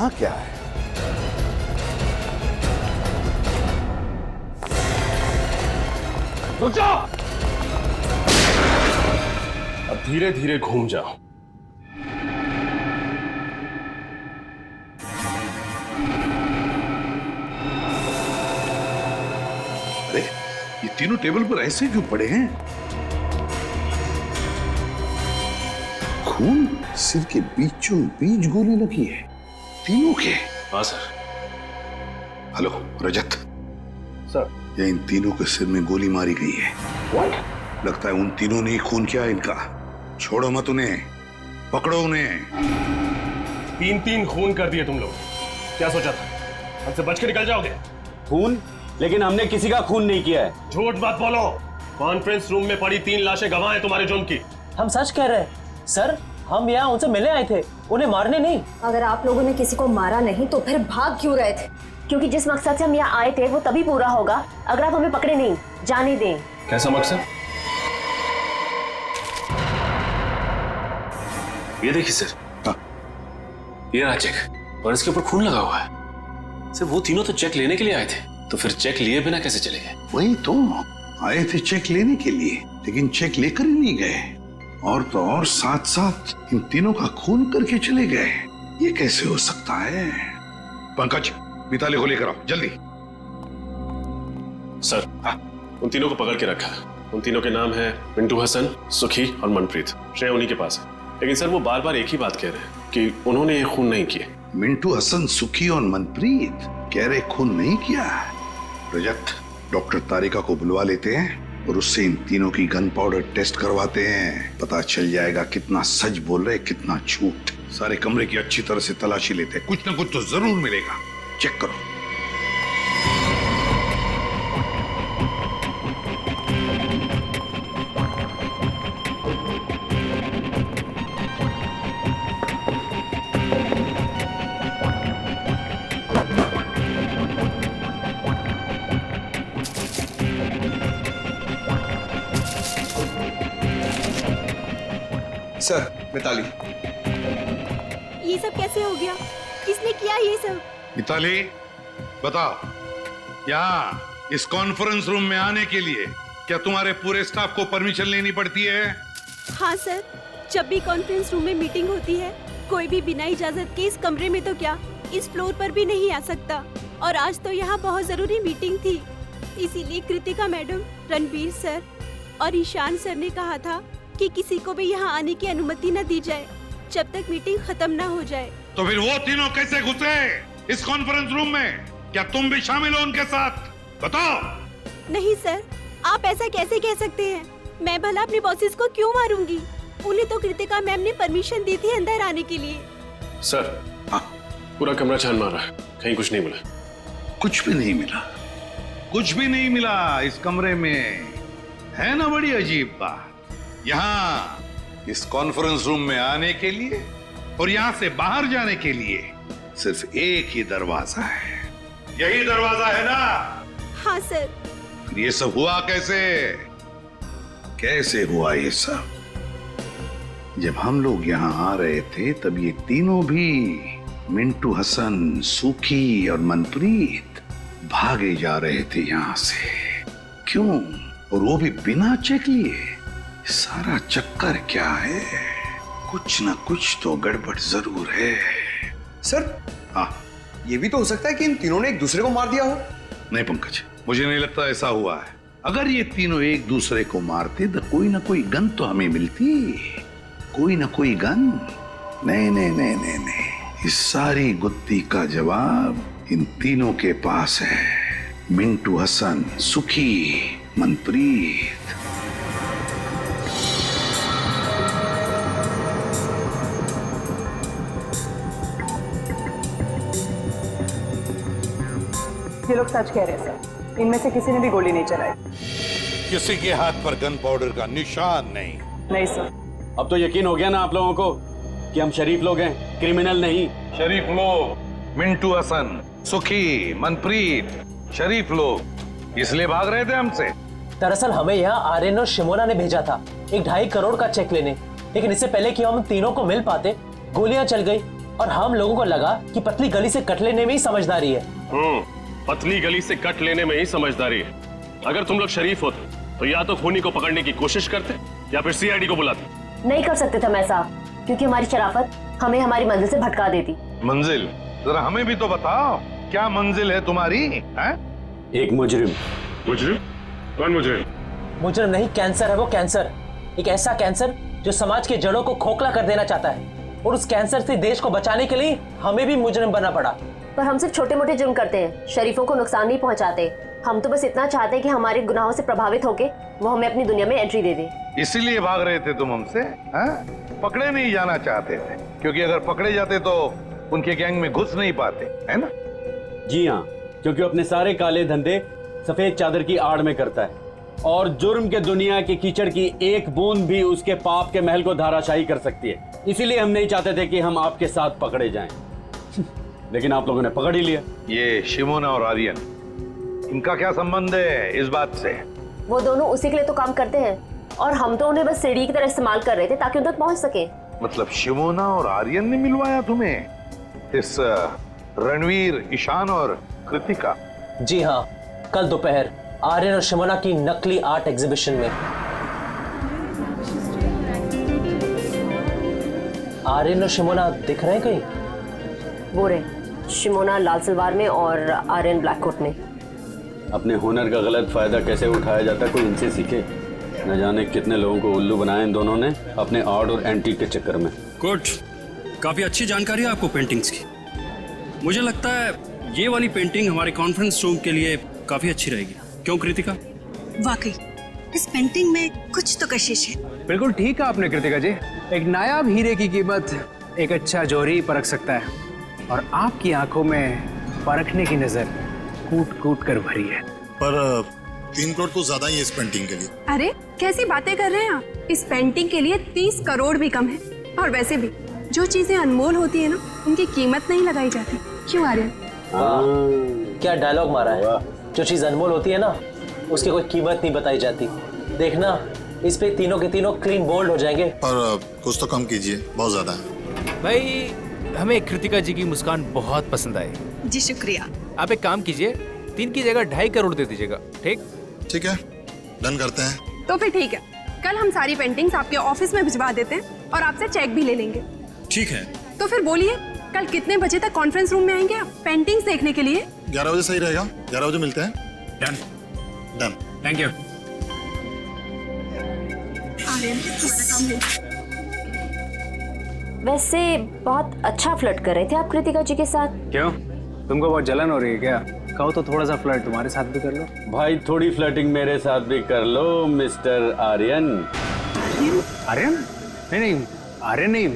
यहाँ क्या है? रुक जाओ। अब धीरे धीरे घूम जाओ। अरे ये तीनों टेबल पर ऐसे क्यों पड़े हैं? खून सिर के बीचों बीच गोली लगी है तीनों के। हाँ सर। हेलो रजत सर, ये इन तीनों के सिर में गोली मारी गई है। लगता है उन तीनों ने ही खून किया इनका। छोड़ो मत उन्हें, पकड़ो उन्हें। 3-3 खून कर दिए तुम लोग। क्या सोचा था हमसे बच के निकल जाओगे? खून? लेकिन हमने किसी का खून नहीं किया है। झूठ मत बोलो। कॉन्फ्रेंस रूम में पड़ी 3 लाशें गवाह हैं तुम्हारे जुर्म की। हम सच कह रहे हैं सर, हम यहाँ उनसे मिलने आए थे, उन्हें मारने नहीं। अगर आप लोगों ने किसी को मारा नहीं तो फिर भाग क्यों रहे थे? क्योंकि जिस मकसद से हम यहाँ आए थे वो तभी पूरा होगा अगर आप हमें पकड़े नहीं। जाने दें। कैसा मकसद? ये देखिए सर। हाँ। ये रहा चेक और इसके ऊपर खून लगा हुआ है। सर वो तीनों तो चेक लेने के लिए आए थे, तो फिर चेक लिए बिना कैसे चले गए? वही तो, आए थे चेक लेने के लिए लेकिन चेक लेकर ही नहीं गए, और तो और साथ साथ इन तीनों का खून करके चले गए। ये कैसे हो सकता है? पंकज, मिताली को लेकर आओ जल्दी। सर उन तीनों को पकड़ के रखा है। उन तीनों के नाम है मिंटू हसन, सुखी और मनप्रीत। श्रेय उन्हीं के पास है, लेकिन सर वो बार बार एक ही बात कह रहे हैं कि उन्होंने ये खून नहीं किए। मिंटू हसन, सुखी और मनप्रीत कह रहे खून नहीं किया। रजत, डॉक्टर तारिका को बुलवा लेते हैं और उससे इन तीनों की गन पाउडर टेस्ट करवाते हैं। पता चल जाएगा कितना सच बोल रहे कितना झूठ। सारे कमरे की अच्छी तरह से तलाशी लेते हैं, कुछ ना कुछ तो जरूर मिलेगा। चेक करो। सर, मिताली। ये सब कैसे हो गया? किसने किया ये सब? मिताली बताओ, यहाँ इस कॉन्फ्रेंस रूम में आने के लिए क्या तुम्हारे पूरे स्टाफ को परमिशन लेनी पड़ती है? हाँ सर, जब भी कॉन्फ्रेंस रूम में मीटिंग होती है कोई भी बिना इजाजत के इस कमरे में तो क्या इस फ्लोर पर भी नहीं आ सकता। और आज तो यहाँ बहुत जरूरी मीटिंग थी, इसीलिए कृतिका मैडम, रणबीर सर और ईशान सर ने कहा था कि किसी को भी यहाँ आने की अनुमति न दी जाए जब तक मीटिंग खत्म न हो जाए। तो फिर वो तीनों कैसे घुसे इस कॉन्फ्रेंस रूम में? क्या तुम भी शामिल हो उनके साथ? बताओ। नहीं सर, आप ऐसा कैसे कह सकते हैं? मैं भला अपने बॉसेस को क्यों मारूंगी? उन्हें तो कृतिका मैम ने परमिशन दी थी अंदर आने के लिए। सर पूरा कमरा छान मारा है, कहीं कुछ नहीं मिला। कुछ भी नहीं मिला? कुछ भी नहीं मिला इस कमरे में? है ना बड़ी अजीब बात। यहाँ इस कॉन्फ्रेंस रूम में आने के लिए और यहाँ से बाहर जाने के लिए सिर्फ एक ही दरवाजा है। यही दरवाजा है ना? हाँ सर। फिर ये सब हुआ कैसे? कैसे हुआ ये सब? जब हम लोग यहाँ आ रहे थे तब ये तीनों भी, मिंटू हसन, सुखी और मनप्रीत, भागे जा रहे थे यहाँ से। क्यों? और वो भी बिना चेक लिए। सारा चक्कर क्या है? कुछ ना कुछ तो गड़बड़ जरूर है। सर, हाँ, ये भी तो हो सकता है कि इन तीनों ने एक दूसरे को मार दिया हो। नहीं पंकज, मुझे नहीं लगता ऐसा हुआ है। अगर ये तीनों एक दूसरे को मारते तो कोई ना कोई गन तो हमें मिलती। कोई ना कोई गन। नहीं नहीं नहीं नहीं नहीं, इस सारी गुत्थी का जवाब इन तीनों के पास है। मिंटू हसन, सुखी, मनप्रीत। ये लोग सच कह रहे हैं सर, इनमें से किसी ने भी गोली नहीं चलाई। किसी के हाथ पर गन पाउडर का निशान नहीं। नहीं सर। अब तो यकीन हो गया ना आप लोगों को कि हम शरीफ लोग हैं, क्रिमिनल नहीं। शरीफ लोग, मिंटू हसन, सुखी, मनप्रीत, शरीफ लोग इसलिए भाग रहे थे हमसे। दरअसल हमें यहाँ आर्यन और शिमोना ने भेजा था 1.5 करोड़ का चेक लेने, लेकिन इससे पहले कि हम तीनों को मिल पाते गोलियां चल गई और हम लोगों को लगा कि पतली गली से कट लेने में ही समझदारी है। पतली गली से कट लेने में ही समझदारी है। अगर तुम लोग शरीफ होते तो या तो खूनी को पकड़ने की कोशिश करते या फिर सीआईडी को बुलाते। नहीं कर सकते थे मैं साहब, क्योंकि हमारी शराफत हमें हमारी मंजिल से भटका देती। मंजिल? जरा हमें भी तो बताओ, क्या मंजिल है तुम्हारी? है? एक मुजरिम। मुजरिम? कौन मुजरिम? मुजरिम नहीं, कैंसर है वो, कैंसर। एक ऐसा कैंसर जो समाज के जड़ों को खोखला कर देना चाहता है, और उस कैंसर से देश को बचाने के लिए हमें भी मुजरिम बनना पड़ा। पर हम सिर्फ छोटे मोटे जुर्म करते हैं, शरीफों को नुकसान नहीं पहुंचाते। हम तो बस इतना चाहते हैं कि हमारे गुनाहों से प्रभावित होके वो हमें अपनी दुनिया में एंट्री दे दे। इसीलिए भाग रहे थे तुम हमसे? पकड़े नहीं जाना चाहते थे, क्योंकि अगर पकड़े जाते तो उनके गैंग में घुस नहीं पाते, है ना? जी हाँ, क्योंकि अपने सारे काले धंधे सफेद चादर की आड़ में करता है, और जुर्म के दुनिया के कीचड़ की एक बूंद भी उसके पाप के महल को धाराशाही कर सकती है। इसीलिए हम नहीं चाहते थे कि हम आपके साथ पकड़े जाएं। लेकिन आप लोगों ने पकड़ ही लिया। ये शिमोना और आर्यन, इनका क्या संबंध है इस बात से? वो दोनों उसी के लिए तो काम करते हैं, और हम तो उन्हें बस सीढ़ी की तरह इस्तेमाल कर रहे थे ताकि उन तक पहुंच सके। मतलब शिमोना और आर्यन ने मिलवाया तुम्हें इस रणवीर, ईशान और कृतिका? जी हाँ, कल दोपहर आर्यन और शिमोना की नकली आर्ट एग्जीबिशन में। आर्यन और शिमोना दिख रहे हैं कहीं? वो रहे, शिमोना लाल सलवार में और आर्यन ब्लैक कोट में। अपने हुनर का गलत फायदा कैसे उठाया जाता है, कोई इनसे सीखे। न जाने कितने लोगों को उल्लू बनाया इन दोनों ने अपने आर्ट और एंटीक के चक्कर में। गुड, काफी अच्छी जानकारी है आपको पेंटिंग्स की। मुझे लगता है ये वाली पेंटिंग हमारे कॉन्फ्रेंस रूम के लिए काफी अच्छी रहेगी। क्यों कृतिका? वाकई इस पेंटिंग में कुछ तो कशिश है। बिल्कुल ठीक है आपने कृतिका जी। एक नायाब हीरे की कीमत एक अच्छा जौहरी परख सकता है, और आपकी आंखों में परखने की नजर कूट कूट कर भरी है। पर 3 करोड़ तो ज्यादा ही है इस पेंटिंग के लिए। अरे कैसी बातें कर रहे हैं आप? इस पेंटिंग के लिए 30 करोड़ भी कम है। और वैसे भी जो चीजें अनमोल होती है ना, उनकी कीमत नहीं लगाई जाती। क्यों आर्यन? क्या डायलॉग मारा है। जो चीज अनमोल होती है ना, उसकी कोई कीमत नहीं बताई जाती। देखना, इस पे तीनों के तीनों क्लीन बोल्ड हो जाएंगे। पर कुछ तो कम कीजिए, बहुत ज्यादा है। भाई, हमें कृतिका जी की मुस्कान बहुत पसंद आई। जी शुक्रिया। आप एक काम कीजिए, 3 की जगह 2.5 करोड़ दे दीजिएगा। ठीक? ठीक है, डन करते हैं। तो फिर ठीक है, कल हम सारी पेंटिंग्स आपके ऑफिस में भिजवा देते हैं और आपसे चेक भी ले लेंगे। ठीक है। तो फिर बोलिए, कल कितने बजे तक कॉन्फ्रेंस रूम में आएंगे आप पेंटिंग्स देखने के लिए? 11 बजे सही रहेगा। 11 बजे मिलते हैं। डन। डन। Thank you. वैसे बहुत अच्छा फ्लर्ट कर रहे थे आप कृतिका जी के साथ। क्यों, तुमको बहुत जलन हो रही है क्या? कहो तो थोड़ा सा फ्लर्ट तुम्हारे साथ भी कर लो। भाई थोड़ी फ्लर्टिंग मेरे साथ भी कर लो मिस्टर आर्यन। आर्यन? नहीं, आर्यन नहीं,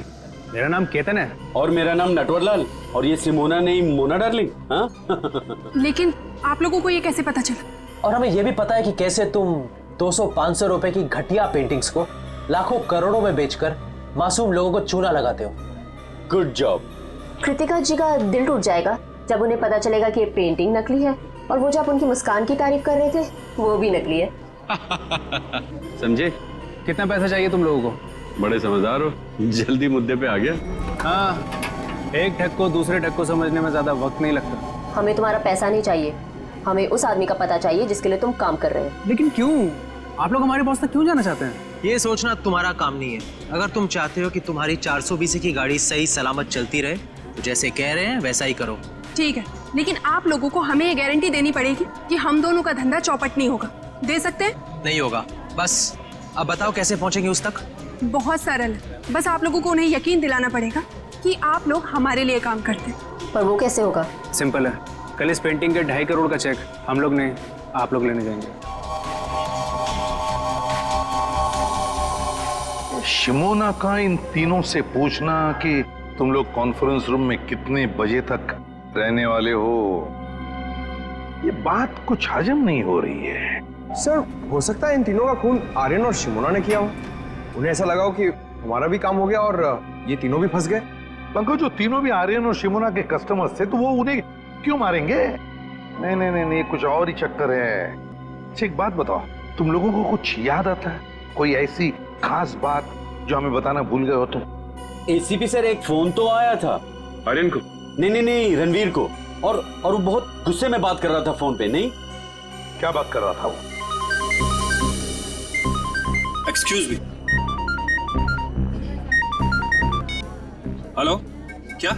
मेरा नाम केतन है। और मेरा नाम नटवरलाल। और ये सिमोना नहीं, मोना डार्लिंग। हाँ? लेकिन आप लोगों को ये कैसे पता चला? और हमें ये भी पता है कि कैसे तुम 200-500 रुपए की घटिया पेंटिंग्स को लाखों करोड़ों में बेचकर मासूम लोगों को चूना लगाते हो। Good job. कृतिका जी का दिल टूट जाएगा जब उन्हें पता चलेगा कि ये पेंटिंग नकली है, और वो जब उनकी मुस्कान की तारीफ कर रहे थे वो भी नकली है। समझे? कितना पैसा चाहिए तुम लोगों को? बड़े समझदार हो, जल्दी मुद्दे पे आ गया। हाँ, एक ठग को दूसरे ठग को समझने में ज्यादा वक्त नहीं लगता। हमें तुम्हारा पैसा नहीं चाहिए, हमें उस आदमी का पता चाहिए जिसके लिए तुम काम कर रहे हो। लेकिन क्यों? आप लोग हमारे बॉस तक क्यों जाना चाहते हैं? ये सोचना तुम्हारा काम नहीं है। अगर तुम चाहते हो कि तुम्हारी 420 की गाड़ी सही सलामत चलती रहे, तो जैसे कह रहे हैं वैसा ही करो। ठीक है, लेकिन आप लोगों को हमें ये गारंटी देनी पड़ेगी कि हम दोनों का धंधा चौपट नहीं होगा। दे सकते हैं? नहीं होगा। बस अब बताओ कैसे पहुंचेंगे उस तक? बहुत सरल है, बस आप लोगों को उन्हें यकीन दिलाना पड़ेगा कि आप लोग हमारे लिए काम करते हैं। पर वो कैसे होगा? सिंपल है, कल इस पेंटिंग के 2.5 करोड़ का चेक हम लोग नहीं, आप लोग लेने जाएंगे। शिमोना का इन तीनों से पूछना कि तुम लोग कॉन्फ्रेंस रूम में कितने बजे तक रहने वाले हो, ये बात कुछ हजम नहीं हो रही है। सर, हो सकता है इन तीनों का खून आर्यन और शिमोना ने किया हो। उन्हें ऐसा लगा हो कि हमारा भी काम हो गया और ये तीनों भी फंस गए। पंकज, जो तीनों भी आर्यन और शिमोना के कस्टमर्स थे, तो वो उन्हें क्यों मारेंगे? नहीं नहीं नहीं नहीं, कुछ और ही चक्कर है। अच्छा एक बात बताओ, तुम लोगों को कुछ याद आता है? कोई ऐसी खास बात जो हमें बताना भूल गए हो तुम? एसीपी सर, एक फोन तो आया था आर्यन को? नहीं, रणवीर को। और वो बहुत गुस्से में बात कर रहा था फोन पे। नहीं, क्या बात कर रहा था वो? Excuse me. हेलो, क्या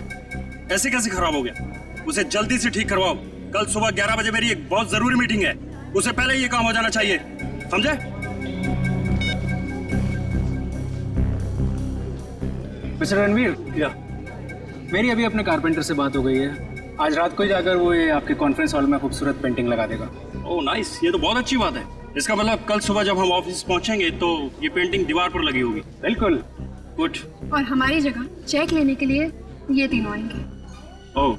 ऐसे कैसे खराब हो गया? उसे जल्दी से ठीक करवाओ। कल सुबह 11 बजे मेरी एक बहुत जरूरी मीटिंग है, उसे पहले ये काम हो जाना चाहिए, समझे? मिस्टर रणवीर, मेरी अभी अपने कारपेंटर से बात हो गई है। आज रात को ही जाकर वो ये आपके कॉन्फ्रेंस हॉल में खूबसूरत पेंटिंग लगा देगा। ओह नाइस, ये तो बहुत अच्छी बात है। इसका मतलब कल सुबह जब हम ऑफिस पहुंचेंगे तो ये पेंटिंग दीवार पर लगी होगी। बिल्कुल। गुड। और हमारी जगह चेक लेने के लिए ये तीनों आएंगे। ओह,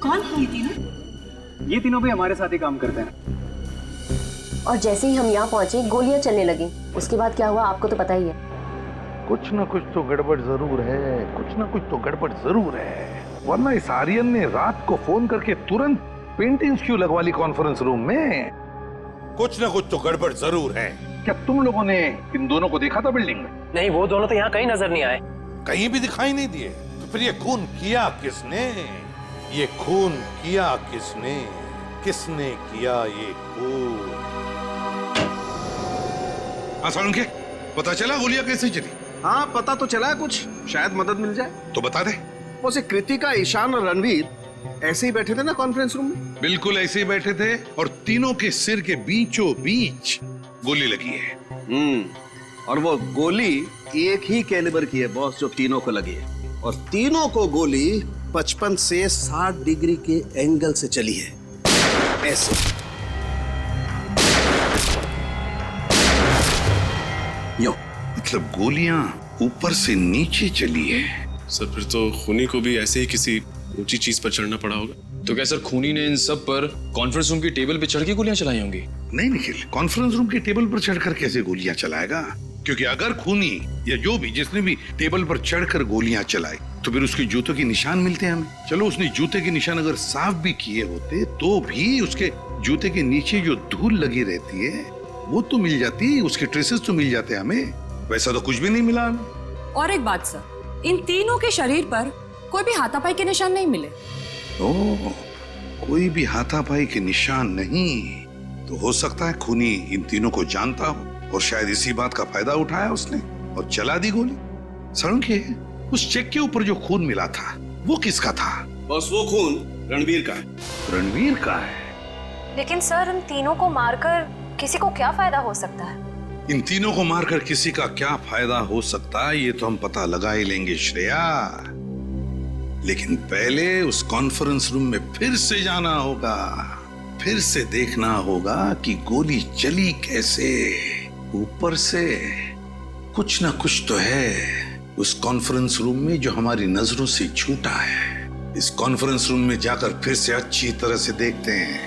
कौन है ये तीनों? ये तीनों भी हमारे साथ ही काम करते हैं। और जैसे ही हम यहाँ पहुंचे गोलियां चलने लगी। उसके बाद क्या हुआ आपको तो पता ही है। कुछ ना कुछ तो गड़बड़ जरूर है, कुछ ना कुछ तो गड़बड़ जरूर है, वरना इस आर्यन ने रात को फोन करके तुरंत पेंटिंग्स क्यों लगवा ली कॉन्फ्रेंस रूम में? कुछ ना कुछ तो गड़बड़ जरूर है। क्या तुम लोगों ने इन दोनों को देखा था बिल्डिंग में? नहीं, वो दोनों तो यहाँ कहीं नजर नहीं आए। कहीं भी दिखाई नहीं दिए। तो फिर ये खून किया किसने? ये खून किया किसने? किसने किया ये खून? आसान के पता चला गोलियां कैसे चली? हाँ, पता तो चला है कुछ, शायद मदद मिल जाए। तो बता दे। वैसे कृतिका, ईशान और रणवीर ऐसे ही बैठे थे ना कॉन्फ्रेंस रूम में? बिल्कुल ऐसे ही बैठे थे और तीनों के सिर के बीचों बीच गोली लगी है। और वो गोली एक ही कैलिबर की है बॉस, जो तीनों को लगी है। और तीनों को गोली 55 से 60 डिग्री के एंगल से चली है, ऐसे। यो मतलब गोलियां ऊपर से नीचे चली है। सर फिर तो खूनी को भी ऐसे ही किसी ऊंची चीज पर चढ़ना पड़ा होगा। तो क्या सर खूनी ने इन सब पर कॉन्फ्रेंस रूम की टेबल पे चढ़ के गोलियां चलाई होंगी? नहीं निखिल, कॉन्फ्रेंस रूम की टेबल पर चढ़कर कैसे गोलियां चलाएगा? क्योंकि अगर खूनी या जो भी जिसने भी टेबल पर चढ़कर गोलियां चलाई तो फिर उसके जूतों के निशान मिलते हैं हमें। चलो उसने जूते के निशान अगर साफ भी किए होते तो भी उसके जूते के नीचे जो धूल लगी रहती है वो तो मिल जाती, उसके ट्रेसेस तो मिल जाते हमें। वैसा तो कुछ भी नहीं मिला हमें। और एक बात सर, इन तीनों के शरीर पर कोई भी हाथापाई के निशान नहीं मिले। ओह, कोई भी हाथापाई के निशान नहीं, तो हो सकता है खूनी इन तीनों को जानता हो और शायद इसी बात का फायदा उठाया उसने और चला दी गोली। सड़के उस चेक के ऊपर जो खून मिला था वो किसका था? बस वो खून रणवीर का है। रणवीर का है? लेकिन सर इन तीनों को मारकर किसी को क्या फायदा हो सकता है? इन तीनों को मारकर किसी का क्या फायदा हो सकता है ये तो हम पता लगा ही लेंगे श्रेया, लेकिन पहले उस कॉन्फ्रेंस रूम में फिर से जाना होगा, फिर से देखना होगा कि गोली चली कैसे। ऊपर से कुछ ना कुछ तो है उस कॉन्फ्रेंस रूम में जो हमारी नजरों से छूटा है। इस कॉन्फ्रेंस रूम में जाकर फिर से अच्छी तरह से देखते हैं,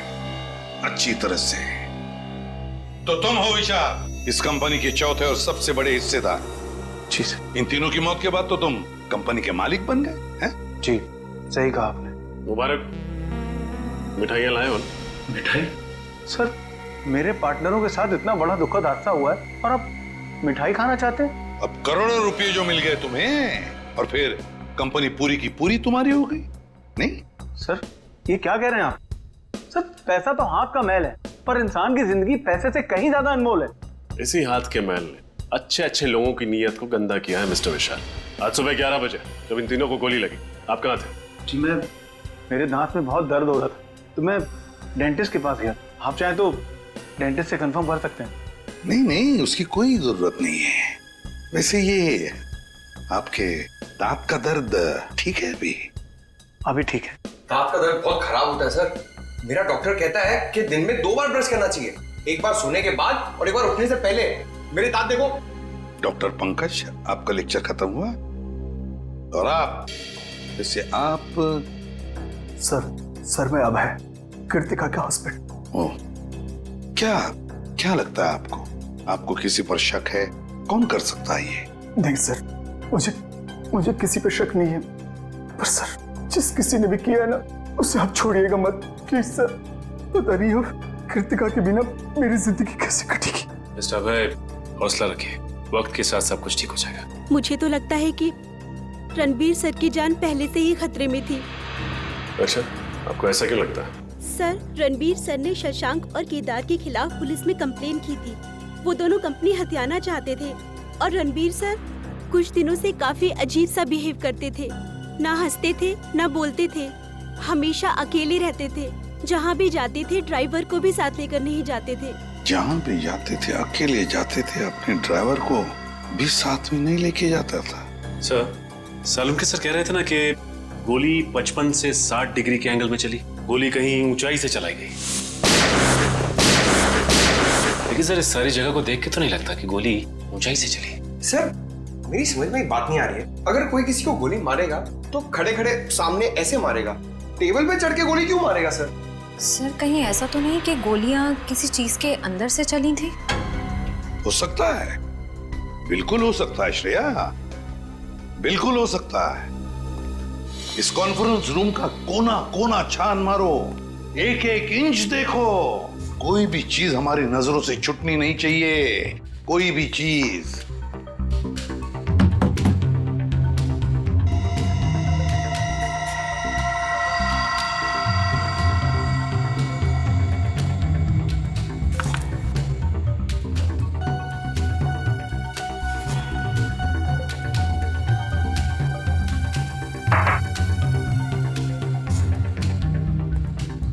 अच्छी तरह से। तो तुम हो विशाल, इस कंपनी के चौथे और सबसे बड़े हिस्सेदार। जी सर। इन तीनों की मौत के बाद तो तुम कंपनी के मालिक बन गए हैं? जी, सही कहा आपने। मुबारक। मिठाइयाँ लाए हो? मिठाई? सर, मेरे पार्टनरों के साथ इतना बड़ा दुखद हादसा हुआ है और आप मिठाई खाना चाहते हैं? अब करोड़ों रुपए जो मिल गए तुम्हें और फिर कंपनी पूरी की पूरी तुम्हारी हो गई, नहीं? सर, ये क्या कह रहे हैं आप? सर, पैसा तो हाथ का मैल है, पर इंसान की जिंदगी पैसे से कहीं ज्यादा अनमोल है। इसी हाथ के मैल ने अच्छे अच्छे लोगों की नीयत को गंदा किया है मिस्टर विशाल। आज सुबह 11 बजे जब इन तीनों को गोली लगी, आप कहाँ थे? जी, मेरे दांत में बहुत दर्द हो रहा था तो मैं डेंटिस्ट के पास गया। आप चाहें तो डेंटिस्ट से कंफर्म कर सकते हैं। नहीं, उसकी कोई जरूरत नहीं है। वैसे ये आपके दांत का दर्द ठीक है? अभी ठीक है। दांत का दर्द बहुत खराब होता है सर। मेरा डॉक्टर कहता है कि दिन में 2 बार ब्रश करना चाहिए, एक बार सोने के बाद और एक बार उठने से पहले। मेरे दांत देखो। डॉक्टर पंकज, आपका लेक्चर खत्म हुआ और आप वैसे आप? सर मैं अभय, कृतिका के हस्बैंड। ओह, क्या लगता है आपको? आपको किसी पर शक है? कौन कर सकता है ये? नहीं सर, मुझे किसी पर शक नहीं है, पर सर जिस किसी ने भी किया है ना उसे आप छोड़िएगा मत प्लीज सर। पता नहीं हो कृतिका के बिना मेरी जिंदगी कैसे कटेगी। मिस्टर अभय, हौसला रखिए, वक्त के साथ सब कुछ ठीक हो जाएगा। मुझे तो लगता है कि रणबीर सर की जान पहले से ही खतरे में थी। अच्छा, आपको ऐसा क्यों लगता है? सर, रणबीर सर ने शशांक और केदार के खिलाफ पुलिस में कंप्लेन की थी। वो दोनों कंपनी हथियाना चाहते थे और रणबीर सर कुछ दिनों से काफी अजीब सा बिहेव करते थे। ना हंसते थे, ना बोलते थे, हमेशा अकेले रहते थे। जहाँ भी जाते थे ड्राइवर को भी साथ लेकर नहीं जाते थे। जहाँ भी जाते थे अकेले जाते थे, अपने ड्राइवर को भी साथ में नहीं लेके जाता था। सर, सालुंके सर कह रहे थे ना कि गोली 55 से 60 डिग्री के एंगल में चली। गोली कहीं ऊंचाई से चलाई गई। लेकिन सर, इस सारी जगह को देख के तो नहीं लगता कि गोली ऊंचाई से चली। सर, मेरी समझ में एक बात नहीं आ रही है। अगर कोई किसी को गोली मारेगा तो खड़े खड़े सामने ऐसे मारेगा, टेबल पे चढ़ के गोली क्यों मारेगा सर? सर, कहीं ऐसा तो नहीं कि गोलियां किसी चीज के अंदर से चली थी? हो सकता है, बिल्कुल हो सकता है श्रेया, बिल्कुल हो सकता है। इस कॉन्फ्रेंस रूम का कोना कोना छान मारो, एक एक इंच देखो, कोई भी चीज हमारी नजरों से छूटनी नहीं चाहिए, कोई भी चीज।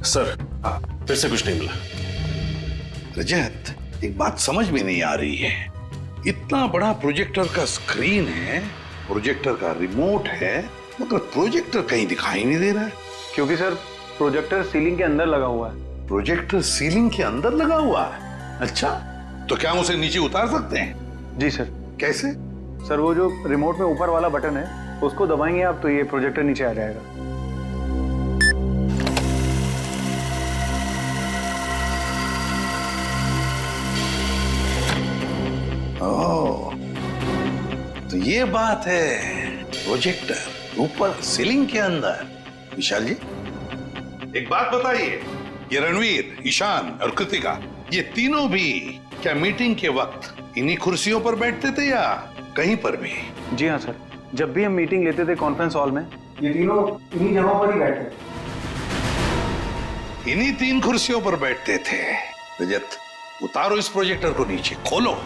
सर, फिर से कुछ नहीं मिला। रजत, एक बात समझ में नहीं आ रही है। इतना बड़ा प्रोजेक्टर का स्क्रीन है, प्रोजेक्टर का रिमोट है, मगर प्रोजेक्टर कहीं दिखाई नहीं दे रहा है। क्योंकि सर प्रोजेक्टर सीलिंग के अंदर लगा हुआ है। प्रोजेक्टर सीलिंग के अंदर लगा हुआ है? अच्छा, तो क्या हम उसे नीचे उतार सकते हैं? जी सर। कैसे? सर, वो जो रिमोट में ऊपर वाला बटन है उसको दबाएंगे आप तो ये प्रोजेक्टर नीचे आ जाएगा। ओह, तो ये बात है, प्रोजेक्टर ऊपर सीलिंग के अंदर। विशाल जी, एक बात बताइए, ये रणवीर, ईशान और कृतिका, ये तीनों भी क्या मीटिंग के वक्त इन्हीं कुर्सियों पर बैठते थे या कहीं पर भी? जी हाँ सर, जब भी हम मीटिंग लेते थे कॉन्फ्रेंस हॉल में, ये तीनों इन्हीं जगहों पर ही बैठते थे। इन्हीं 3 कुर्सियों पर बैठते थे। रजत, उतारो इस प्रोजेक्टर को नीचे, खोलो।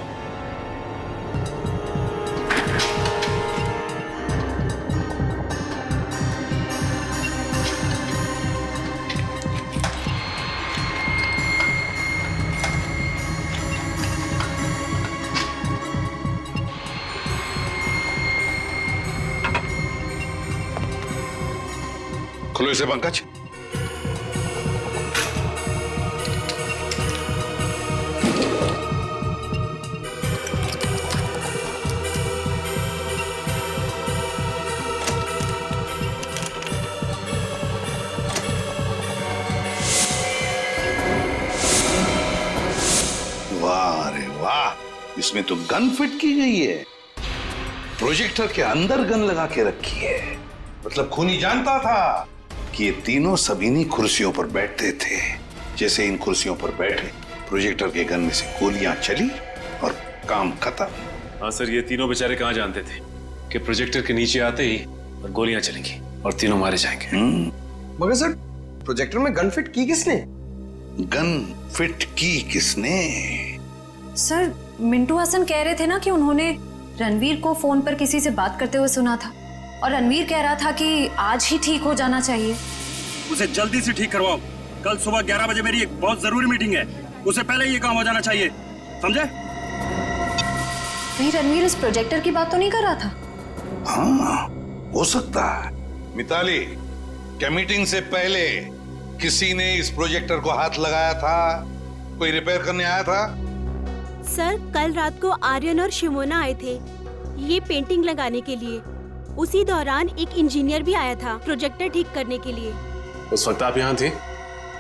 खोलो इसे पंकज। वाह रे वाह, इसमें तो गन फिट की गई है। प्रोजेक्टर के अंदर गन लगा के रखी है। मतलब खूनी जानता था कि ये तीनों सब इन्हीं कुर्सियों पर बैठते थे। जैसे इन कुर्सियों पर बैठे, प्रोजेक्टर के गन में से गोलियां चली और काम खत्म। हाँ सर, ये तीनों बेचारे कहाँ जानते थे कि प्रोजेक्टर के नीचे आते ही और गोलियां चलेंगी और तीनों मारे जाएंगे। मगर सर, प्रोजेक्टर में गन फिट की किसने? गन फिट की किसने? सर, मिंटू हसन कह रहे थे ना कि उन्होंने रणवीर को फोन पर किसी से बात करते हुए सुना था और रणवीर कह रहा था कि आज ही ठीक हो जाना चाहिए। उसे जल्दी से ठीक करवाओ। कल सुबह 11 बजे मेरी एक बहुत जरूरी मीटिंग है, उसे पहले ये काम हो जाना चाहिए, समझे? कहीं रणवीर इस प्रोजेक्टर की बात तो नहीं कर रहा था? हाँ, हो सकता है। मिताली, क्या मीटिंग से पहले किसी ने इस प्रोजेक्टर को हाथ लगाया था? कोई रिपेयर करने आया था? सर, कल रात को आर्यन और शिमोना आए थे ये पेंटिंग लगाने के लिए। उसी दौरान एक इंजीनियर भी आया था प्रोजेक्टर ठीक करने के लिए। उस वक्त आप यहाँ थी?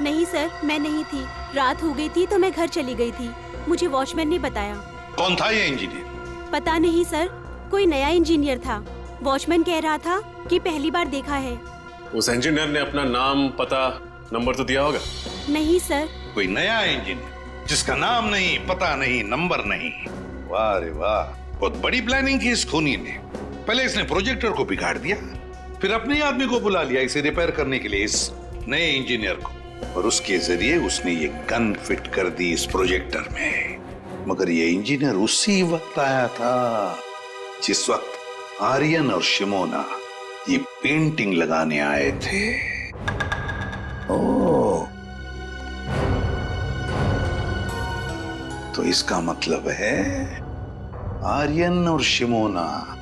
नहीं सर, मैं नहीं थी। रात हो गई थी तो मैं घर चली गई थी। मुझे वॉचमैन ने बताया। कौन था ये इंजीनियर? पता नहीं सर, कोई नया इंजीनियर था। वॉचमैन कह रहा था कि पहली बार देखा है। उस इंजीनियर ने अपना नाम, पता, नंबर तो दिया होगा? नहीं सर। कोई नया इंजीनियर जिसका नाम नहीं, पता नहीं, नंबर नहीं? वाह रे वाह, बहुत बड़ी प्लानिंग की इस खूनी ने। पहले इसने प्रोजेक्टर को बिगाड़ दिया, फिर अपने आदमी को बुला लिया इसे रिपेयर करने के लिए, इस नए इंजीनियर को, और उसके जरिए उसने ये गन फिट कर दी इस प्रोजेक्टर में। मगर ये इंजीनियर उसी वक्त आया था जिस वक्त आर्यन और शिमोना ये पेंटिंग लगाने आए थे। ओह, तो इसका मतलब है आर्यन और शिमोना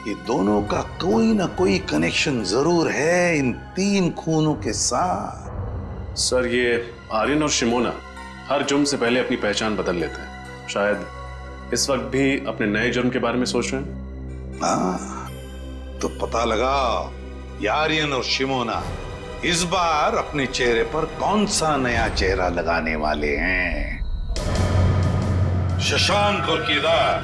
ये दोनों का कोई ना कोई कनेक्शन जरूर है इन 3 खूनों के साथ। सर, ये आर्यन और शिमोना हर जुर्म से पहले अपनी पहचान बदल लेते हैं। शायद इस वक्त भी अपने नए जुर्म के बारे में सोच रहे हैं। हाँ, तो पता लगाओ ये आर्यन और शिमोना इस बार अपने चेहरे पर कौन सा नया चेहरा लगाने वाले हैं। शशांक और केदार,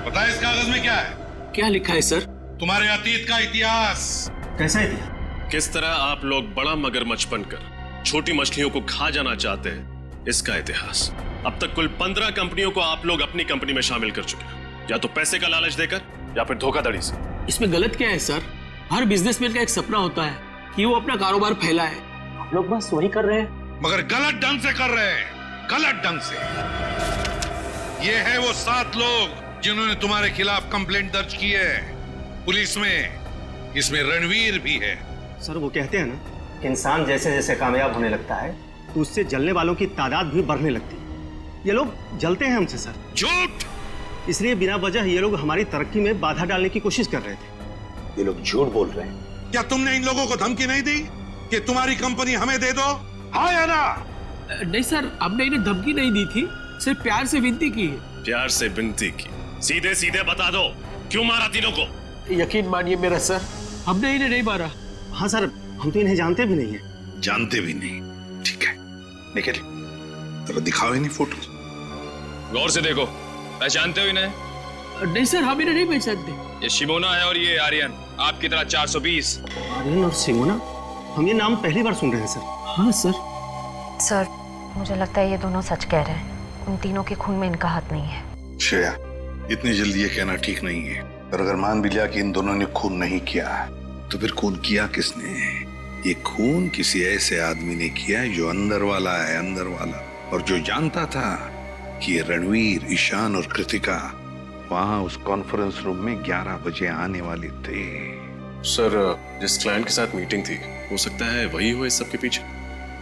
पता है इस कागज में क्या है? क्या लिखा है सर? तुम्हारे अतीत का इतिहास। कैसा इतिहास? किस तरह आप लोग बड़ा मगरमच्छ बनकर छोटी मछलियों को खा जाना चाहते हैं, इसका इतिहास। अब तक कुल 15 कंपनियों को आप लोग अपनी कंपनी में शामिल कर चुके हैं, या तो पैसे का लालच देकर या फिर धोखाधड़ी से। इसमें गलत क्या है सर? हर बिजनेसमैन का एक सपना होता है कि वो अपना कारोबार फैलाए। हम लोग बस वही कर रहे हैं, मगर गलत ढंग से कर रहे हैं, गलत ढंग से। ये है वो 7 लोग जिन्होंने तुम्हारे खिलाफ कंप्लेंट दर्ज की है पुलिस में। इसमें रणवीर भी है। सर, वो कहते हैं ना कि इंसान जैसे जैसे कामयाब होने लगता है तो उससे जलने वालों की तादाद भी बढ़ने लगती है। ये लोग जलते हैं हमसे सर। झूठ! इसलिए बिना वजह ये लोग हमारी तरक्की में बाधा डालने की कोशिश कर रहे थे। ये लोग झूठ बोल रहे हैं। क्या तुमने इन लोगों को धमकी नहीं दी कि तुम्हारी कंपनी हमें दे दो? हाँ या ना? नहीं सर, हमने इन्हें धमकी नहीं दी थी, सिर्फ प्यार से विनती की है। प्यार से विनती की? सीधे सीधे बता दो, क्यों मारा तीनों को? यकीन मानिए मेरा सर, हमने इन्हें नहीं मारा। हाँ सर, हम तो इन्हें जानते भी नहीं है। जानते भी नहीं? ठीक है, निकल, तो दिखाओ इन्हें फोटो। गौर से देखो, पहचानते हो इन्हें? नहीं सर, हम इन्हें नहीं पहचानते। ये शिमोना है और ये आर्यन, आपकी तरह 420। आर्यन और शिमोना, हम ये नाम पहली बार सुन रहे हैं सर। हाँ सर। सर, मुझे लगता है ये दोनों सच कह रहे हैं। उन तीनों के खून में इनका हाथ नहीं है। श्रेया, इतनी जल्दी ये कहना ठीक नहीं है। और अगर मान भी लिया कि इन दोनों ने खून नहीं किया, तो फिर खून किया किसने? ये खून किसी ऐसे आदमी ने किया जो अंदर वाला है, अंदर वाला, और जो जानता था कि ये रणवीर, ईशान और कृतिका वहां उस कॉन्फ्रेंस रूम में 11 बजे आने वाले थे। सर, जिस क्लाइंट के साथ मीटिंग थी, हो सकता है वही हो इस सब के पीछे।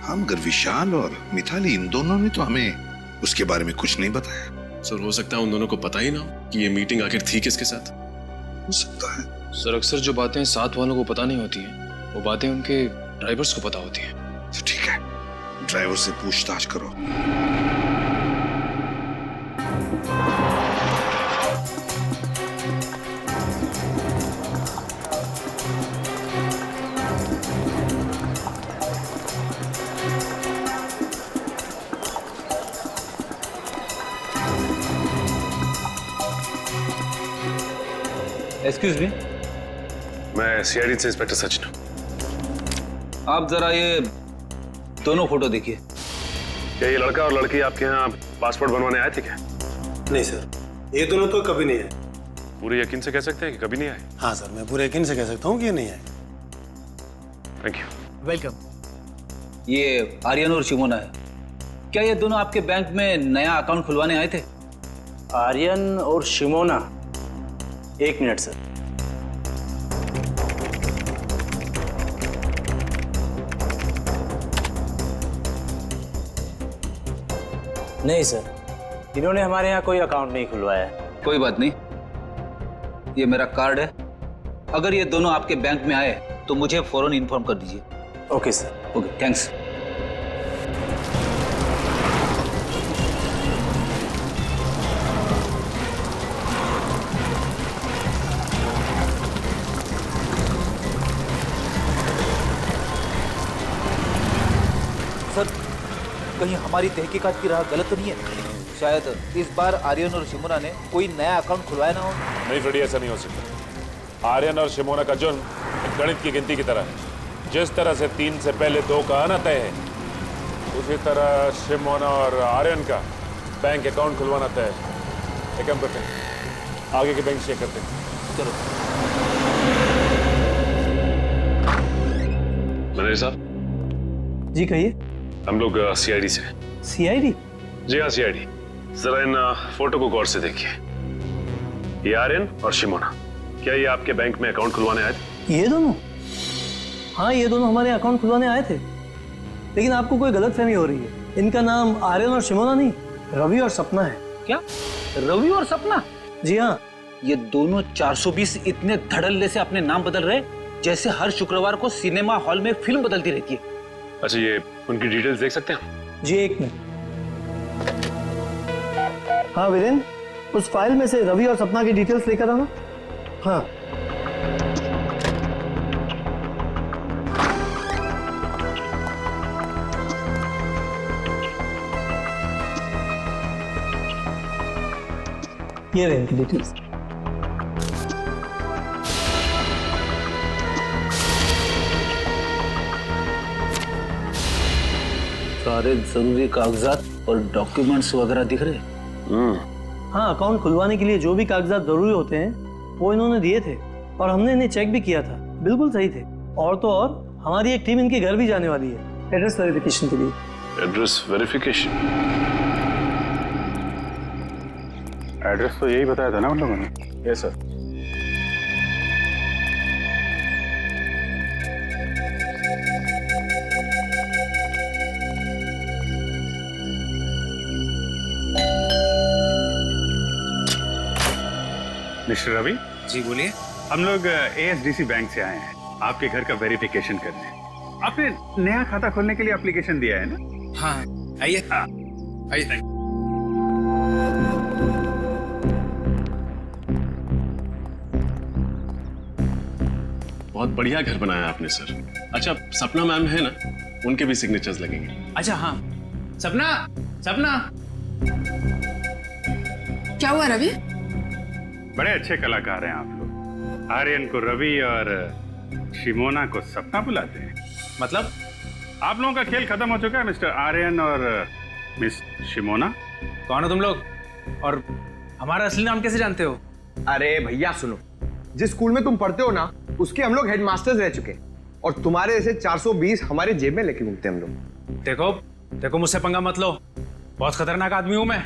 हम मगर विशाल और मिताली, इन दोनों ने तो हमें उसके बारे में कुछ नहीं बताया। सर, हो सकता है उन दोनों को पता ही ना हो कि ये मीटिंग आखिर थी किसके साथ। हो सकता है। सर, अक्सर जो बातें साथ वालों को पता नहीं होती हैं, वो बातें उनके ड्राइवर्स को पता होती हैं। तो ठीक है, ड्राइवर से पूछताछ करो। एक्सक्यूज मी, मैं सीआईडी से इंस्पेक्टर सचिन। आप जरा ये दोनों फोटो देखिए। क्या ये लड़का और लड़की आपके यहाँ पासपोर्ट बनवाने आए थे क्या? नहीं सर, ये दोनों तो कभी नहीं आए। पूरे यकीन से कह सकते हैं कि कभी नहीं आए? हाँ सर, मैं पूरे यकीन से कह सकता हूँ कि ये नहीं आए। Thank you. वेलकम। ये आर्यन और शिमोना है। क्या ये दोनों आपके बैंक में नया अकाउंट खुलवाने आए थे? आर्यन और शिमोना? एक मिनट सर। नहीं सर, इन्होंने हमारे यहाँ कोई अकाउंट नहीं खुलवाया है। कोई बात नहीं, ये मेरा कार्ड है। अगर ये दोनों आपके बैंक में आए तो मुझे फौरन इन्फॉर्म कर दीजिए। Okay sir. Okay, thanks. Sir, कहीं हमारी तहकीकात की राह गलत तो नहीं है? शायद इस बार आर्यन और शिमोना ने कोई नया अकाउंट खुलवाया ना हो। नहीं फ्रेडी, ऐसा नहीं हो सकता। आर्यन और शिमोना का जुर्म गणित की गिनती की तरह है। जिस तरह से 3 से पहले 2 का आना तय है, उसी तरह शिमोना और आर्यन का बैंक अकाउंट खुलवाना तय है। एक काम करते हैं, आगे के बैंक चेक करते हैं। चलो। मैनेजर साहब। जी कहिए। हम लोग सीआईडी से। सीआईडी? जी हाँ, सीआईडी। जरा इन फोटो को गौर से देखिए। ये आर्यन और शिमोना, क्या ये आपके बैंक में अकाउंट खुलवाने आए थे? ये दोनों? हाँ, ये दोनों हमारे अकाउंट खुलवाने आए थे, लेकिन आपको कोई गलतफहमी हो रही है। इनका नाम आर्यन और शिमोना नहीं, रवि और सपना है। क्या? रवि और सपना? जी हाँ। ये दोनों 420 इतने धड़ल्ले से अपने नाम बदल रहे जैसे हर शुक्रवार को सिनेमा हॉल में फिल्म बदलती रहती है। अच्छा, ये उनकी डिटेल्स देख सकते हैं? जी एक मिनट। हाँ वीरेन, उस फाइल में से रवि और सपना की डिटेल्स लेकर आना। हाँ। ये रहे इनकी डिटेल्स। सारे जरूरी कागजात और डॉक्यूमेंट्स वगैरह दिख रहे हैं। हाँ, अकाउंट खुलवाने के लिए जो भी कागजात जरूरी होते हैं वो इन्होंने दिए थे और हमने इन्हें चेक भी किया था, बिल्कुल सही थे। और तो और हमारी एक टीम इनके घर भी जाने वाली है एड्रेस वेरिफिकेशन के लिए। Address verification? एड्रेस तो यही बताया था ना उन लोगों ने। Yes sir. Mister Ravi ji बोलिए। हम लोग एएसडीसी बैंक से आए हैं आपके घर का वेरिफिकेशन करने। आपने नया खाता खोलने के लिए एप्लीकेशन दिया है ना? हाँ, आइए। आइए। बहुत बढ़िया घर बनाया आपने सर। अच्छा, सपना मैम है ना, उनके भी सिग्नेचर्स लगेंगे। अच्छा हाँ, सपना सपना। क्या हुआ रवि? बड़े अच्छे कलाकार हैं आप लोग। आर्यन को रवि और शिमोना को सपना बुलाते हैं। मतलब आप लोगों का खेल खत्म हो चुका है मिस्टर आर्यन और मिस शिमोना। कौन हो तुम लोग और हमारा असली नाम कैसे जानते हो? अरे भैया सुनो, जिस स्कूल में तुम पढ़ते हो ना, उसके हम लोग हेडमास्टर्स रह चुके हैं और तुम्हारे ऐसे 420 हमारे जेब में लेके घूमते हैं हम लोग। देखो देखो, मुझसे पंगा मत लो, बहुत खतरनाक आदमी हूं मैं।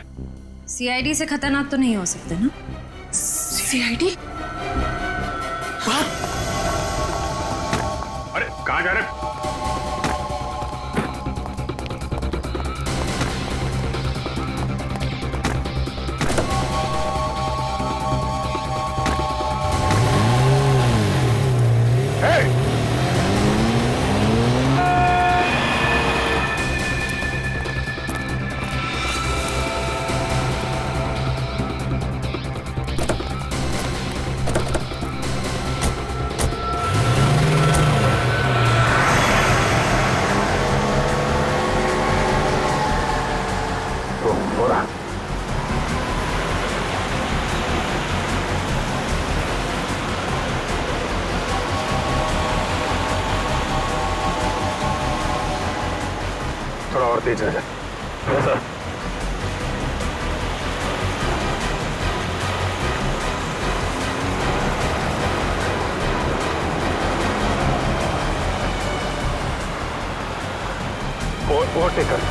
सीआईडी से खतरनाक तो नहीं हो सकते ना? सीआईडी? अरे कहाँ जा रहे? थोड़ा और तेज है। सर ओवरटेक कर।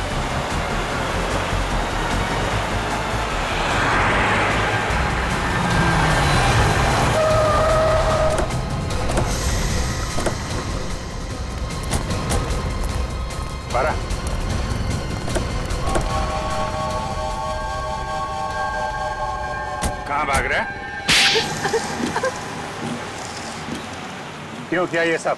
कहाँ भाग रहा है? क्यों किया ये सब?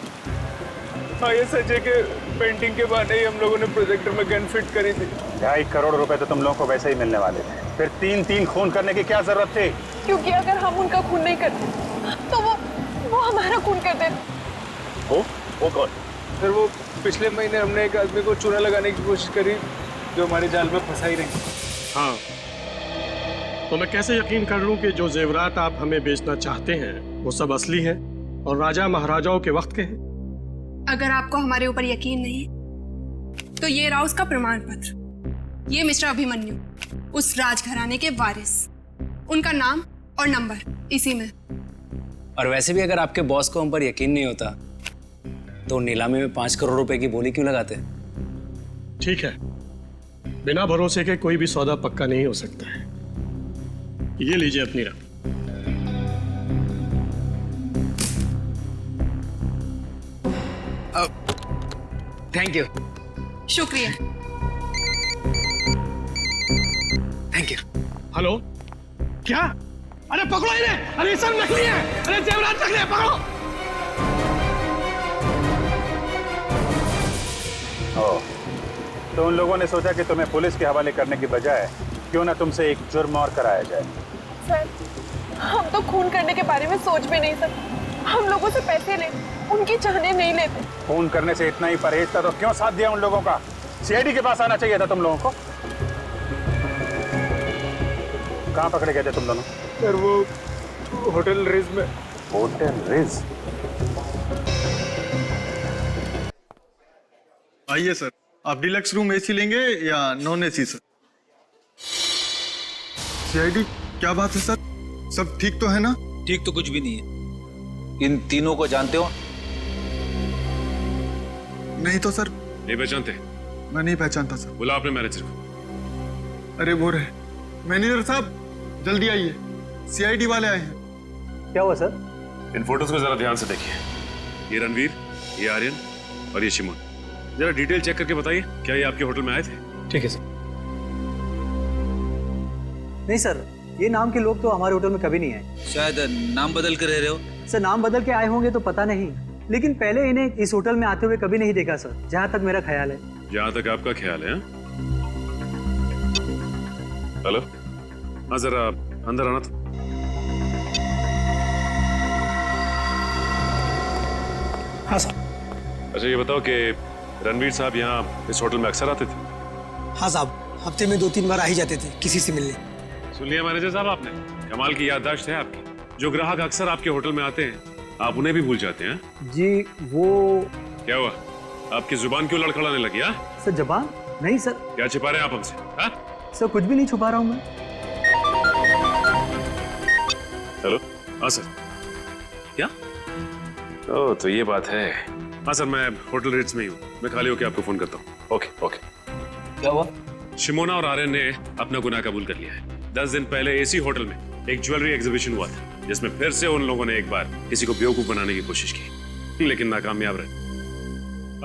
हाँ, ये सच है कि पेंटिंग के बहाने ही हम लोगों ने प्रोजेक्टर में गन फिट करी थी। 2.5 करोड़ रुपए तो तुम लोगों को वैसे ही मिलने वाले थे, फिर 3 खून करने की क्या जरूरत थी? क्योंकि अगर हम उनका खून नहीं करते तो वो हमारा खून कर देते। वो कौन? सर, वो पिछले महीने हमने एक आदमी को चूना लगाने की कोशिश करी जो हमारे जाल में फंसा ही रही। हाँ, तो मैं कैसे यकीन कर लूं कि जो जेवरात आप हमें बेचना चाहते हैं वो सब असली है और राजा महाराजाओं के वक्त के हैं? अगर आपको हमारे ऊपर यकीन नहीं तो ये रहा उसका प्रमाण पत्र। ये मिस्टर अभिमन्यु, उस राजघराने के वारिस, उनका नाम और नंबर इसी में। और वैसे भी अगर आपके बॉस को हम पर यकीन नहीं होता तो नीलामी में 5 करोड़ रुपए की बोली क्यों लगाते? ठीक है, बिना भरोसे के कोई भी सौदा पक्का नहीं हो सकता है। ये लीजिए अपनी रकम। Thank you. शुक्रिया। Thank you. हेलो, क्या? अरे पकड़ो इन्हें! अरे सब नकली है! अरे जेवरात नकली है, पकड़ो! ओह, तो उन लोगों ने सोचा कि तुम्हें पुलिस के हवाले करने की बजाय क्यों ना तुमसे एक जुर्म और कराया जाए। सर, हम तो खून करने के बारे में सोच भी नहीं सकते। हम लोगों से पैसे ले, उनकी चाहने नहीं लेते। खून करने से इतना ही परहेज था तो क्यों साथ दिया उन लोगों का? सीआईडी के पास आना चाहिए था तुम लोगों को। कहाँ पकड़े गए थे तुम दोनों? सर वो होटल रिज में। Hotel ridge? आइए सर, आप डिलक्स रूम एसी लेंगे या नॉन एसी सर? सीआईडी, क्या बात है सर? सब ठीक तो है ना? ठीक तो कुछ भी नहीं है। इन तीनों को जानते हो? नहीं तो सर। नहीं पहचानते? मैं नहीं पहचानता सर। बुला अपने मैनेजर को। अरे वो रहे। मैनेजर साहब जल्दी आइए, सीआईडी वाले आए हैं। क्या हुआ सर? इन फोटोज को जरा ध्यान से देखिए। ये रणवीर, ये आर्यन और ये शिमोन। जरा डिटेल चेक करके बताइए, क्या ये आपके होटल में आए थे? ठीक है सर। नहीं सर, ये नाम के लोग तो हमारे होटल में कभी नहीं आए। शायद नाम बदल कर रह रहे हो। सर नाम बदल के आए होंगे तो पता नहीं, लेकिन पहले इन्हें इस होटल में आते हुए कभी नहीं देखा सर, जहाँ तक मेरा ख्याल है। जहाँ तक आपका ख्याल है? हेलो, हाँ जरा अंदर आना था। हाँ सर। अच्छा ये बताओ कि रणवीर साहब यहाँ इस होटल में अक्सर आते थे? हाँ साहब, हफ्ते में 2-3 बार आ ही जाते थे किसी से मिलने। सुन लिया मैनेजर साहब आपने? कमाल की याददाश्त है आपकी। जो ग्राहक अक्सर आपके होटल में आते हैं आप उन्हें भी भूल जाते हैं? जी वो क्या हुआ, आपकी जुबान क्यों लड़खड़ाने लगी? सर जबान नहीं सर। क्या छिपा रहे हैं आप हमसे? सर कुछ भी नहीं छुपा रहा हूँ मैं। हेलो, हाँ सर। क्या? ओह तो ये बात है। हाँ सर, मैं होटल रिट्स में ही हूँ। मैं खाली होकर आपको फोन करता हूँ। Okay okay. क्या हुआ? शिमोना और आर्यन ने अपना गुनाह कबूल कर लिया है। 10 दिन पहले इसी होटल में एक ज्वेलरी एग्जीबिशन हुआ था, जिसमें फिर से उन लोगों ने एक बार किसी को बेवकूफ बनाने की कोशिश की, लेकिन नाकामयाब रहे।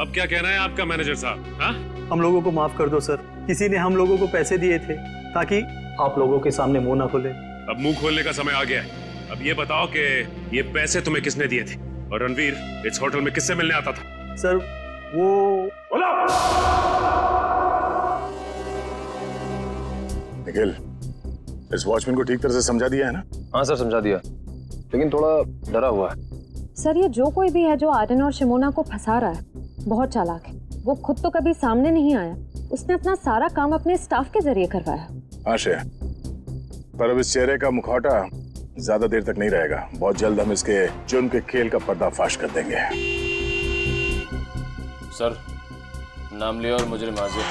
अब क्या कहना है आपका मैनेजर साहब? हाँ, हम लोगों को माफ कर दो सर। किसी ने हम लोगों को पैसे दिए थे ताकि आप लोगों के सामने मुंह ना खोले। अब मुंह खोलने का समय आ गया है। अब ये बताओ कि ये पैसे तुम्हें किसने दिए थे, और रणवीर इस होटल में किससे मिलने आता था? सर वो निखिल, इस वॉचमैन को ठीक तरह से समझा दिया है ना? हाँ सर समझा दिया, लेकिन थोड़ा डरा हुआ है। सर ये जो कोई भी है जो आर्यन और शिमोना को फंसा रहा है, बहुत चालाक है। वो खुद तो कभी सामने नहीं आया, उसने अपना सारा काम अपने स्टाफ के जरिए करवाया। हाँ श्रेया, पर अब इस चेहरे का मुखौटा ज्यादा देर तक नहीं रहेगा। बहुत जल्द हम इसके जुर्म के खेल का पर्दाफाश कर देंगे। सर नाम लिया और मुजरिम हाजिर।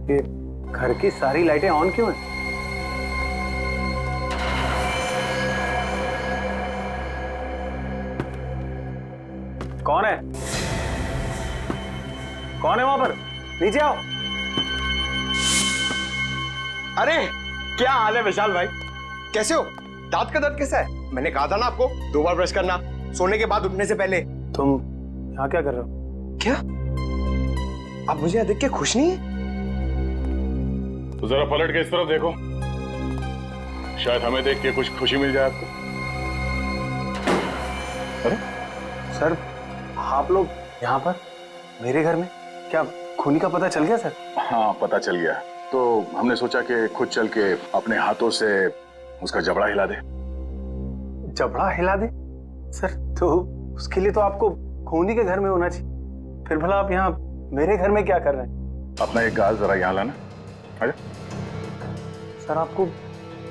ये घर की सारी लाइटें ऑन क्यों हैं? कौन है? कौन है वहां पर? नीचे आओ। अरे क्या हाल है विशाल भाई, कैसे हो? दांत का दर्द कैसा है? मैंने कहा था ना आपको 2 बार ब्रश करना, सोने के बाद उठने से पहले। तुम यहाँ क्या कर रहे हो? क्या आप मुझे यहाँ देख के खुश नहीं है? तो जरा पलट के इस तरफ देखो, शायद हमें देख के कुछ खुशी मिल जाए आपको। सर आप लोग यहाँ पर मेरे घर में, क्या खूनी का पता चल गया सर? हाँ पता चल गया, तो हमने सोचा कि खुद चल के अपने हाथों से उसका जबड़ा हिला दे। जबड़ा हिला दे? सर तो उसके लिए तो आपको खूनी के घर में होना चाहिए, फिर भला आप यहाँ मेरे घर में क्या कर रहे हैं? अपना एक गाल जरा यहाँ लाना। आजा। सर आपको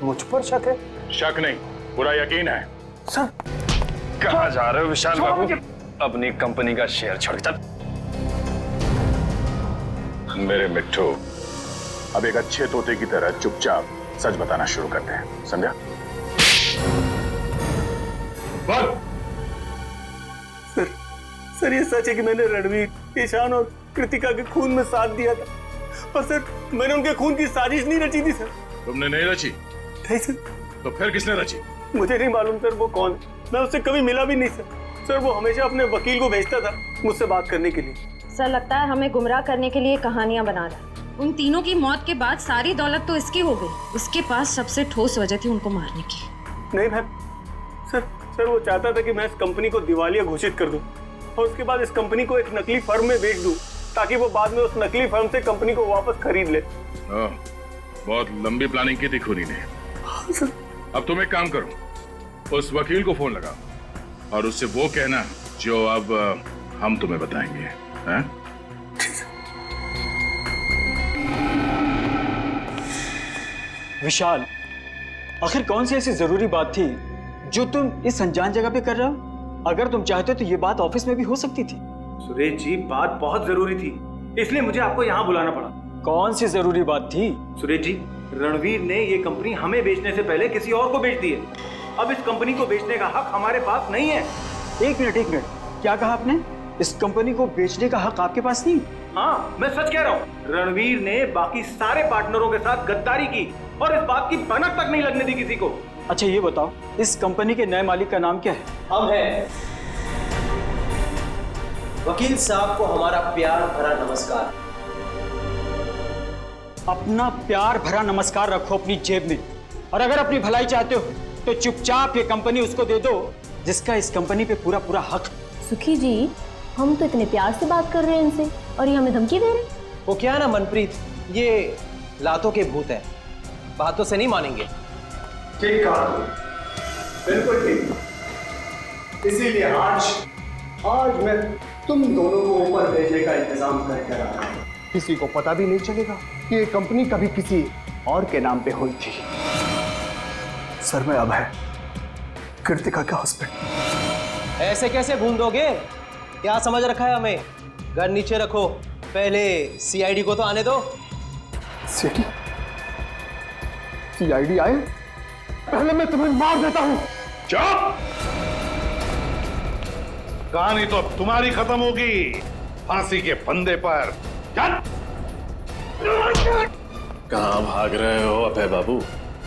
मुझ पर शक है? शक नहीं, पूरा यकीन है। सर कहाँ जा रहे हो विशाल बाबू? अपनी कंपनी का शेयर छोड़ चल। मेरे मिट्ठू, अब एक अच्छे तोते की तरह चुपचाप सच बताना शुरू करते हैं, समझा? बोल। सर ये सच है कि मैंने रणवीर, ईशान और कृतिका के खून में साथ दिया था, और सर मैंने उनके खून की साजिश नहीं रची थी सर। तुमने नहीं रची? नहीं सर। तो फिर किसने रची? मुझे नहीं मालूम सर वो कौन है, मैं उससे कभी मिला भी नहीं सर। सर वो हमेशा अपने वकील को भेजता था मुझसे बात करने के लिए। सर लगता है हमें गुमराह करने के लिए कहानियां बना रहा है। उन तीनों की मौत के बाद सारी दौलत तो इसकी हो गई, इसके पास सबसे ठोस वजह थी उनको मारने की। नहीं मैम, सर वो चाहता था कि मैं इस कंपनी को दिवालिया घोषित कर दूं और उसके बाद इस कंपनी को एक नकली फर्म में बेच दूं, ताकि वो बाद में उस नकली फर्म से कंपनी को वापस खरीद ले। बहुत लंबी प्लानिंग की थी खूनी ने। अब तुम एक काम करो, उस वकील को फोन लगाओ और उससे वो कहना जो अब हम तुम्हें बताएंगे। हैं? विशाल, आखिर कौन सी ऐसी जरूरी बात थी जो तुम इस अनजान जगह पे कर रहे हो? अगर तुम चाहते तो ये बात ऑफिस में भी हो सकती थी। सुरेश जी बात बहुत जरूरी थी, इसलिए मुझे आपको यहाँ बुलाना पड़ा। कौन सी जरूरी बात थी? सुरेश जी, रणवीर ने ये कंपनी हमें बेचने से पहले किसी और को बेच दी है। अब इस कंपनी को बेचने का हक हमारे पास नहीं है। एक मिनट, क्या कहा आपने? इस कंपनी को बेचने का हक आपके पास नहीं? हाँ मैं सच कह रहा हूँ, रणवीर ने बाकी सारे पार्टनरों के साथ गद्दारी की और इस बात की भनक तक नहीं लगने दी किसी को। अच्छा ये बताओ, इस कंपनी के नए मालिक का नाम क्या है? हम हैं। वकील साहब को हमारा प्यार भरा नमस्कार। अपना प्यार भरा नमस्कार रखो अपनी जेब में, और अगर अपनी भलाई चाहते हो तो चुपचाप ये कंपनी उसको दे दो जिसका इस कंपनी पे पूरा पूरा हक। सुखी जी, हम तो इतने प्यार से बात कर रहे हैं इनसे और ये हमें धमकी दे रहे हैं। वो क्या ना मनप्रीत, ये लातों के भूत है, बातों से नहीं मानेंगे। ठीक कहा, बिल्कुल ठीक। इसीलिए आज मैं तुम दोनों को ऊपर भेजने का इंतजाम करके रहा हूं। किसी को पता भी नहीं चलेगा कि ये कंपनी कभी किसी और के नाम पे हुई थी। सर मैं अब है कृतिका का हस्बैंड। ऐसे कैसे भूल दोगे? क्या समझ रखा है हमें? घर नीचे रखो, पहले सीआईडी को तो आने दो। सीआईडी आए? पहले मैं तुम्हें मार देता हूं। चुप! कहानी तो अब तुम्हारी खत्म होगी, फांसी के फंदे पर। चल! कहां भाग रहे हो अभय बाबू?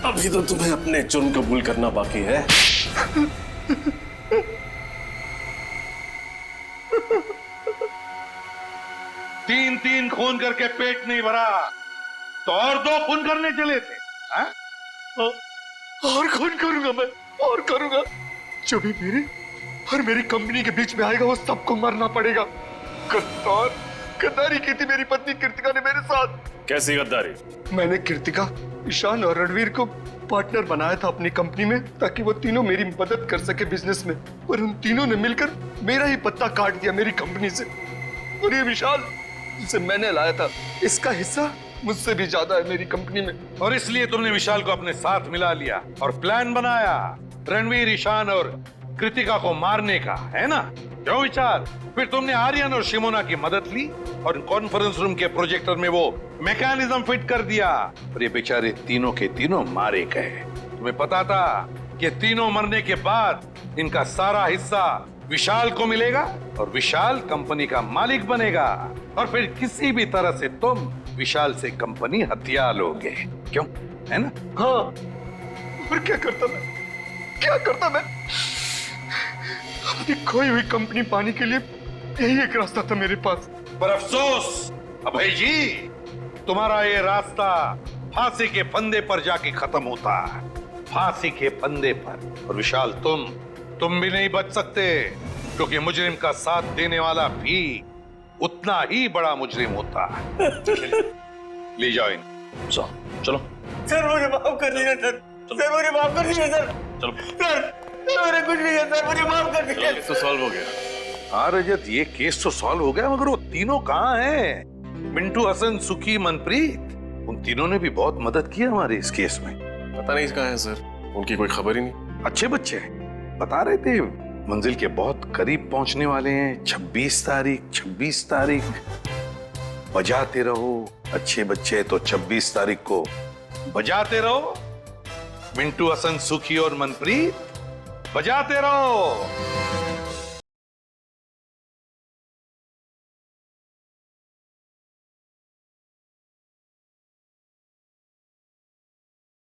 अभी तो तुम्हें अपने जुर्म कबूल करना बाकी है। तीन खून करके पेट नहीं भरा तो और 2 खून करने चले थे। हा? और खून करूंगा मैं, और करूंगा। जो भी मेरे और मेरी कंपनी के बीच में आएगा वो सबको मरना पड़ेगा। गद्दारी की थी मेरी पत्नी कृतिका ने मेरे साथ। कैसी गद्दारी? मैंने कृतिका, ईशान और रणवीर को पार्टनर बनाया था अपनी कंपनी में, ताकि वो तीनों मेरी मदद कर सके बिजनेस में, और उन तीनों ने मिलकर मेरा ही पत्ता काट दिया मेरी कंपनी से। और ये विशाल जिसे मैंने लाया था, इसका हिस्सा मुझसे भी ज्यादा है मेरी कंपनी में। और इसलिए तुमने विशाल को अपने साथ मिला लिया और प्लान बनाया रणवीर, ईशान और कृतिका को मारने का, है ना? क्यों विशाल? फिर तुमने आर्यन और शिमोना की मदद ली और कॉन्फ्रेंस रूम के प्रोजेक्टर में वो मैकेनिज्म फिट कर दिया, और ये बेचारे तीनों के तीनों मारे गए। तुम्हें पता था कि तीनों मरने के बाद इनका सारा हिस्सा विशाल को मिलेगा और विशाल कंपनी का मालिक बनेगा, और फिर किसी भी तरह से तुम विशाल से कंपनी हथिया लोगे। क्यों? है ना? हाँ, और क्या करता मैं? अपनी खोई हुई कंपनी पाने के लिए यही एक रास्ता था मेरे पास। पर अफसोस अभय जी, तुम्हारा ये रास्ता फांसी के फंदे पर जाके खत्म होता है, फांसी के फंदे पर। और विशाल, तुम तुम भी नहीं बच सकते, क्योंकि मुजरिम का साथ देने वाला भी उतना ही बड़ा मुजरिम होता है। ले जाओ इनको। चलो सर मुझे माफ कर दीजिए सर, सर मुझे माफ कर दीजिए सर, चलो सर मेरे कुछ नहीं है सर, मुझे माफ कर दीजिए। केस तो सॉल्व हो गया। हाँ रजत, ये केस तो सॉल्व हो गया, मगर वो तीनों कहाँ हैं? मिंटू, हसन, सुखी, मनप्रीत, उन तीनों ने भी बहुत मदद की हमारे इस केस में। पता नहीं कहाँ है सर, उनकी कोई खबर ही नहीं। अच्छे बच्चे हैं, बता रहे थे मंजिल के बहुत करीब पहुंचने वाले हैं। 26 तारीख बजाते रहो। अच्छे बच्चे तो 26 तारीख को बजाते रहो। मिंटू, हसन, सुखी और मनप्रीत बजाते रहो।